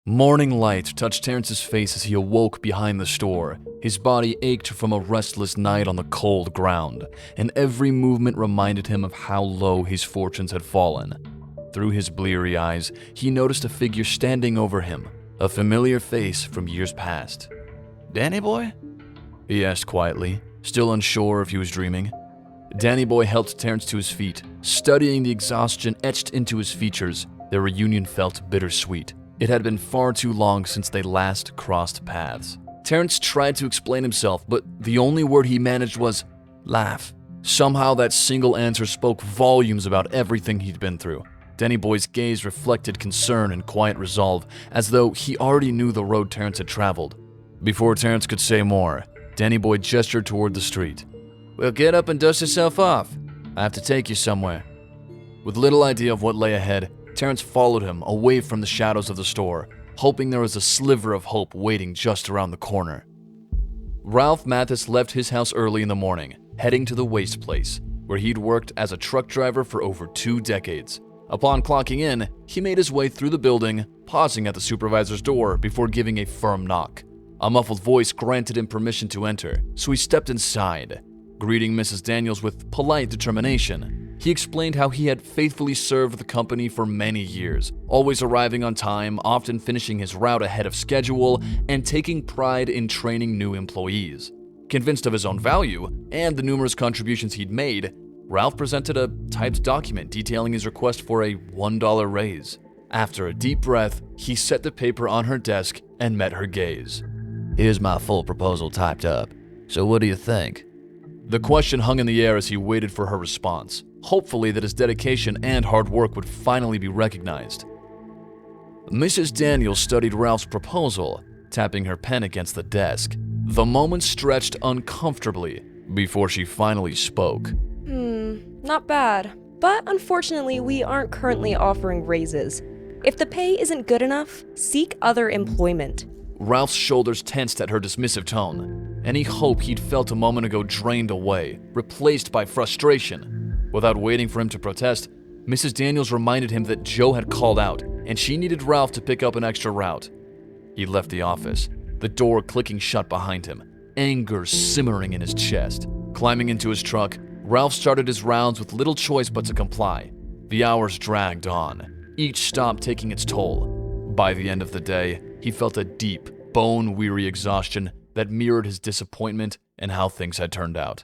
Morning light touched Terrance's face as he awoke behind the store. His body ached from a restless night on the cold ground, and every movement reminded him of how low his fortunes had fallen. Through his bleary eyes, he noticed a figure standing over him, a familiar face from years past. "Danny boy?" he asked quietly, still unsure if he was dreaming. Danny boy helped Terrance to his feet, studying the exhaustion etched into his features. Their reunion felt bittersweet. It had been far too long since they last crossed paths. Terrance tried to explain himself, but the only word he managed was laugh. Somehow that single answer spoke volumes about everything he'd been through. Danny boy's gaze reflected concern and quiet resolve, as though he already knew the road Terrance had traveled. Before Terrance could say more, Danny boy gestured toward the street. "Well, get up and dust yourself off. I have to take you somewhere." With little idea of what lay ahead, Terrance followed him away from the shadows of the store, hoping there was a sliver of hope waiting just around the corner. Ralph Mathis left his house early in the morning, heading to the waste place, where he'd worked as a truck driver for over 2 decades. Upon clocking in, he made his way through the building, pausing at the supervisor's door before giving a firm knock. A muffled voice granted him permission to enter, so he stepped inside. Greeting Mrs. Daniels with polite determination, he explained how he had faithfully served the company for many years, always arriving on time, often finishing his route ahead of schedule, and taking pride in training new employees. Convinced of his own value and the numerous contributions he'd made, Ralph presented a typed document detailing his request for a $1 raise. After a deep breath, he set the paper on her desk and met her gaze. "Here's my full proposal typed up. So what do you think?" The question hung in the air as he waited for her response, hopefully that his dedication and hard work would finally be recognized. Mrs. Daniels studied Ralph's proposal, tapping her pen against the desk. The moment stretched uncomfortably before she finally spoke. Not bad. But unfortunately, we aren't currently offering raises. If the pay isn't good enough, seek other employment." Ralph's shoulders tensed at her dismissive tone. Any hope he'd felt a moment ago drained away, replaced by frustration. Without waiting for him to protest, Mrs. Daniels reminded him that Joe had called out, and she needed Ralph to pick up an extra route. He left the office, the door clicking shut behind him, anger simmering in his chest. Climbing into his truck, Ralph started his rounds with little choice but to comply. The hours dragged on, each stop taking its toll. By the end of the day, he felt a deep, bone-weary exhaustion that mirrored his disappointment and how things had turned out.